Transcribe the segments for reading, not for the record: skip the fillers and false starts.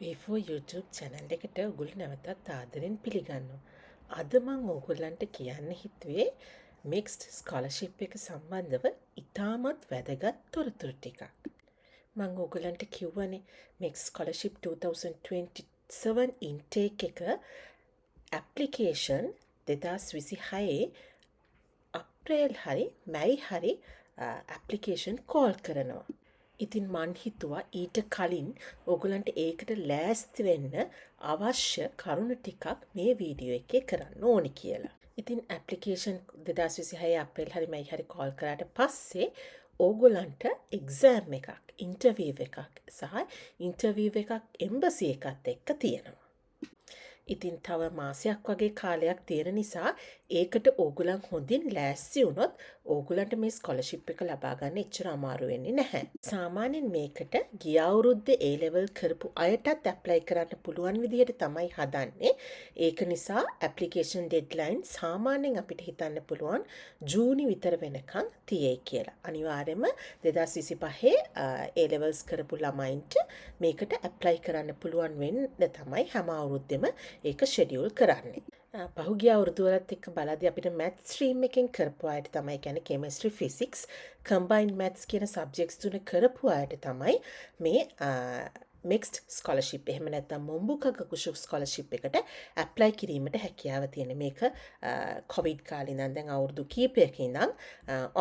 A4 YouTube channel එකට ඔගොල්ලෝ නැවතත් ආදරෙන් පිළිගන්නවා. අද මම ඕගොල්ලන්ට කියන්න හිතුවේ mixed scholarship එක සම්බන්ධව ඉතාමත් වැදගත් තොරතුරු ටිකක්. මම ඕගොල්ලන්ට කිව්වනේ mixed scholarship 2027 intake එක application 2026 අප්‍රේල් හරි මැයි හරි application call කරනවා. ඉතින් මන් හිතුවා ඊට කලින් ඔගලන්ට ඒකට ලෑස්ති වෙන්න අවශ්‍ය කරුණු ටිකක් මේ වීඩියෝ එකේ කරන්න ඕනි කියලා. ඉතින් ඇප්ලිකේෂන් 2026 අප්‍රේල් හරි මැයි හරි කෝල් කරාට පස්සේ ඕගොල්ලන්ට එක්සෑම් එකක්, ඉන්ටර්විව් එකක් සහ ඉන්ටර්විව් එකක් එම්බසි එකත් එක්ක තියෙනවා. ඉතින් තව මාසයක් වගේ කාලයක් තියෙන නිසා ඒකට ඕගොල්ලන් හොඳින් ලෑස්ති වුණොත් ඕගොල්ලන්ට මේ ස්කෝලර්ෂිප් එක ලබා ගන්න එච්චර අමාරු වෙන්නේ නැහැ. සාමාන්‍යයෙන් මේකට ගිය අවුරුද්දේ A level කරපු අයටත් ඇප්ලයි කරන්න පුළුවන් විදිහට තමයි හදන්නේ. ඒක නිසා ඇප්ලිකේෂන් ඩෙඩ්ලයින් සාමාන්‍යයෙන් අපිට හිතන්න පුළුවන් ජූනි විතර වෙනකන් තියෙයි කියලා. අනිවාර්යයෙන්ම 2025 A levels කරපු ළමයින්ට මේකට ඇප්ලයි කරන්න පුළුවන් වෙන්න තමයි හැම අවුරුද්දෙම ඒක ෂෙඩියුල් කරන්නේ. පහුගිය අවුරුදුවලත් එක්ක බලද්දී අපිට මැත් ස්ට්‍රීම් එකෙන් කරපු අයට තමයි කියන්නේ කෙමිස්ට්‍රි ෆිසික්ස් කම්බයින්ඩ් මැත්ස් කියන සබ්ජෙක්ට්ස් තුන කරපු අයට තමයි මේ මික්ස්ඩ් ස්කෝලර්ෂිප් එහෙම නැත්නම් මොම්බුකා ගකුෂු ස්කෝලර්ෂිප් එකට ඇප්ලයි කිරීමට හැකියාව තියෙන මේක කොවිඩ් කාලේ ඉඳන් දැන් අවුරුදු කීපයක ඉඳන්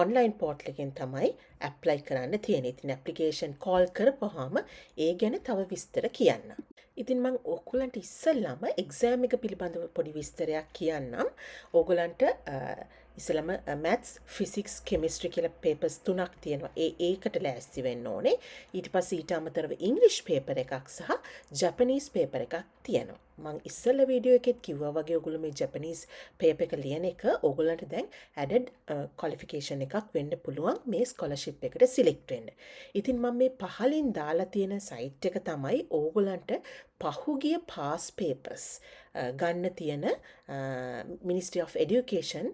ඔන්ලයින් පෝර්ටල් එකෙන් තමයි ඇප්ලයි කරන්න තියෙන්නේ. ඉතින් ඇප්ලිකේෂන් කෝල් කරපුවාම ඒ ගැන තව විස්තර කියන්න. ඉතින් මං ඔයගොල්ලන්ට ඉස්සෙල්ලාම එක්සෑම් එක පිළිබඳව පොඩි විස්තරයක් කියන්නම්. ඕගොල්ලන්ට ඉස්සෙල්ලාම මැත්ස්, ෆිසික්ස්, කෙමිස්ට්‍රි කියලා පේපර්ස් තුනක් තියෙනවා. ඒකට ලෑස්ති වෙන්න ඕනේ. ඊට පස්සේ ඊට අමතරව ඉංග්‍රීසි පේපර් එකක් සහ ජපනීස් පේපර් එකක් තියෙනවා. මං ඉස්සෙල්ලා වීඩියෝ එකෙත් කිව්වා වගේ ඔයගොල්ලෝ මේ ජපනීස් පේපර් එක ලියන එක ඕගොල්ලන්ට දැන් ඇඩඩ් ක්වොලිෆිකේෂන් එකක් වෙන්න පුළුවන් මේ ස්කෝලර්ෂිප් එකට සිලෙක්ට් වෙන්න. ඉතින් මම මේ පහලින් දාලා තියෙන සයිට් එක තමයි ඕගොල්ලන්ට පහුගිය පාස් පේපර්ස් ගන්න තියෙන මිනිස්ට්‍රි ඔෆ් එඩියුකේෂන්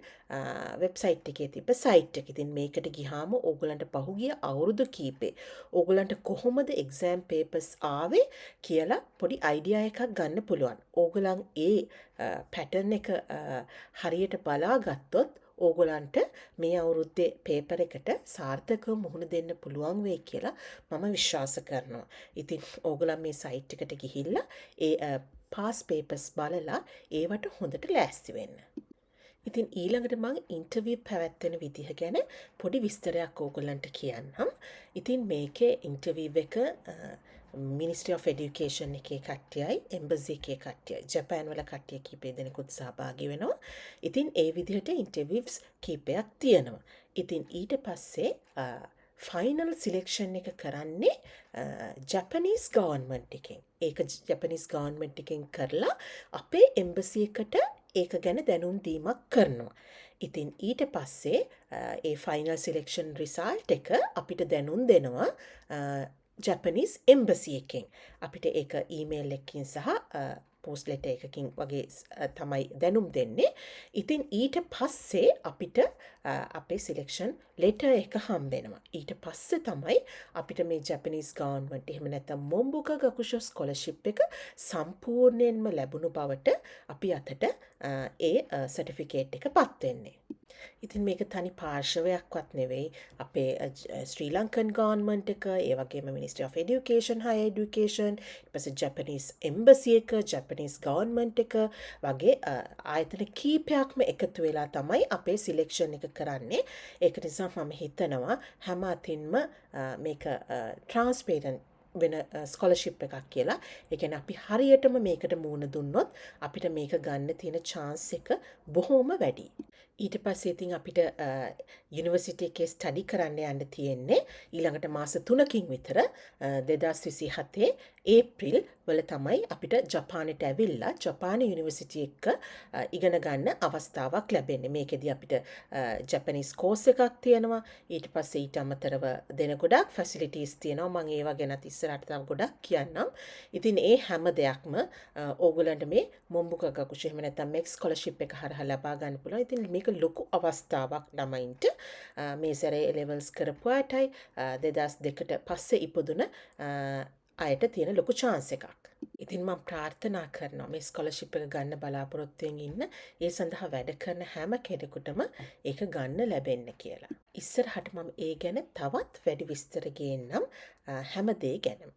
වෙබ්සයිට් එකේ තිබ්බ සයිට් එක. ඉතින් මේකට ගිහාම ඕගොල්ලන්ට පහුගිය අවුරුදු කීපේ ඕගොල්ලන්ට කොහොමද එක්සෑම් පේපර්ස් ආවේ කියලා පොඩි අයිඩියා එකක් ගන්න පුළුවන්. ඕගොල්ලන් ඒ පැටර්න් එක හරියට බලාගත්තොත් ඕගොල්ලන්ට මේ අවුරුද්දේ පේපර් එකට සාර්ථකව මුහුණ දෙන්න පුළුවන් වෙයි කියලා මම විශ්වාස කරනවා. ඉතින් ඕගොල්ලන් මේ සයිට් එකට ගිහිල්ලා ඒ පාස් පේපර්ස් බලලා ඒවට හොඳට ලෑස්ති වෙන්න. ඉතින් ඊළඟට මම ඉන්ටර්විව් පැවැත්වෙන විදිහ ගැන පොඩි විස්තරයක් ඕගොල්ලන්ට කියන්නම්. ඉතින් මේකේ ඉන්ටර්විව් එක මිනිස්ට්‍රි ඔෆ් එඩියුකේෂන් එකේ කට්ටියයි එම්බසි එකේ කට්ටියයි ජපාන් වල කට්ටිය කීප දෙනෙකුත් සහභාගී වෙනවා. ඉතින් ඒ විදිහට ඉන්ටර්විව්ස් කීපයක් තියෙනවා. ඉතින් ඊට පස්සේ ෆයිනල් සිලෙක්ෂන් එක කරන්නේ ජපනීස් ගවර්න්මන්ට් එකෙන්. ඒක ජපනීස් ගවර්න්මන්ට් එකෙන් කරලා අපේ එම්බසි එකට ඒක ගැන දැනුම් දීමක් කරනවා. ඉතින් ඊට පස්සේ ඒ ෆයිනල් සිලෙක්ෂන් රිසල්ට් එක අපිට දැනුම් දෙනවා ජපනීස් එම්බසි එකෙන්. අපිට ඒක ඊමේල් එකකින් සහ පෝස්ට් ලෙටර් එකකින් වගේ තමයි දැනුම් දෙන්නේ. ඉතින් ඊට පස්සේ අපිට අපේ සිලෙක්ෂන් ලෙටර් එක හම්බෙනවා. ඊට පස්සේ තමයි අපිට මේ ජපනීස් ගවර්න්මන්ට් එහෙම නැත්නම් මොම්බුකා ගකුෂු ස්කෝලර්ෂිප් එක සම්පූර්ණයෙන්ම ලැබුණු බවට අපි අතට ඒ සර්ටිෆිකේට් එක පත් වෙන්නේ. ඉතින් මේක තනි පාර්ශවයක්වත් නෙවෙයි අපේ ශ්‍රී ලංකන් ගවර්න්මන්ට් එක, ඒ වගේම ministry of education, higher education, ඊට පස්සේ ජපනීස් එම්බසි එක, ජපනීස් ගවර්න්මන්ට් එක වගේ ආයතන කීපයක්ම එකතු වෙලා තමයි අපේ සිලෙක්ෂන් එක කරන්නේ. ඒක නිසා මම හිතනවා හැම අතින්ම මේක ට්‍රාන්ස්පේරන්ට් වෙන ස්කෝලර්ෂිප් එකක් කියලා. ඒ කියන්නේ අපි හරියටම මේකට මූණ දුන්නොත් අපිට මේක ගන්න තියෙන chance එක බොහොම වැඩි. ඊට පස්සේ ඉතින් අපිට යුනිවර්සිටි එකේ ස්ටඩි කරන්න යන්න තියෙන්නේ ඊළඟට මාස 3කින් විතර 2027 ඒප්‍රිල් වල තමයි අපිට ජපානයට ඇවිල්ලා ජපාන යුනිවර්සිටි එක ඉගෙන ගන්න අවස්ථාවක් ලැබෙන්නේ. මේකෙදි අපිට ජපනීස් කෝස් එකක් තියෙනවා. ඊට පස්සේ ඊට අමතරව දෙන ගොඩක් ෆැසිලිටීස් තියෙනවා. මම ඒවා ගැනත් ඉස්සරහට තව ගොඩක් කියන්නම්. ඉතින් ඒ හැම දෙයක්ම ඕගොල්ලන්ට මේ මොම්බුකා ගකුෂු එහෙම නැත්නම් මෙක්ස් ස්කෝලර්ෂිප් එක හරහා ලබා ගන්න පුළුවන්. ඉතින් මේක ලොකු අවස්ථාවක් ළමයින්ට මේ සැරේ ලෙවල්ස් කරපු අයටයි 2002ට පස්සේ ඉපදුන අයට තියෙන ලොකු chance එකක්. ඉතින් මම ප්‍රාර්ථනා කරනවා මේ ස්කෝලර්ෂිප් එක ගන්න බලාපොරොත්තුවෙන් ඉන්න ඒ සඳහා වැඩ කරන හැම කෙනෙකුටම ඒක ගන්න ලැබෙන්න කියලා. ඉස්සරහට මම ඒ ගැන තවත් වැඩි විස්තර ගේන්නම් හැම දේ ගැනම.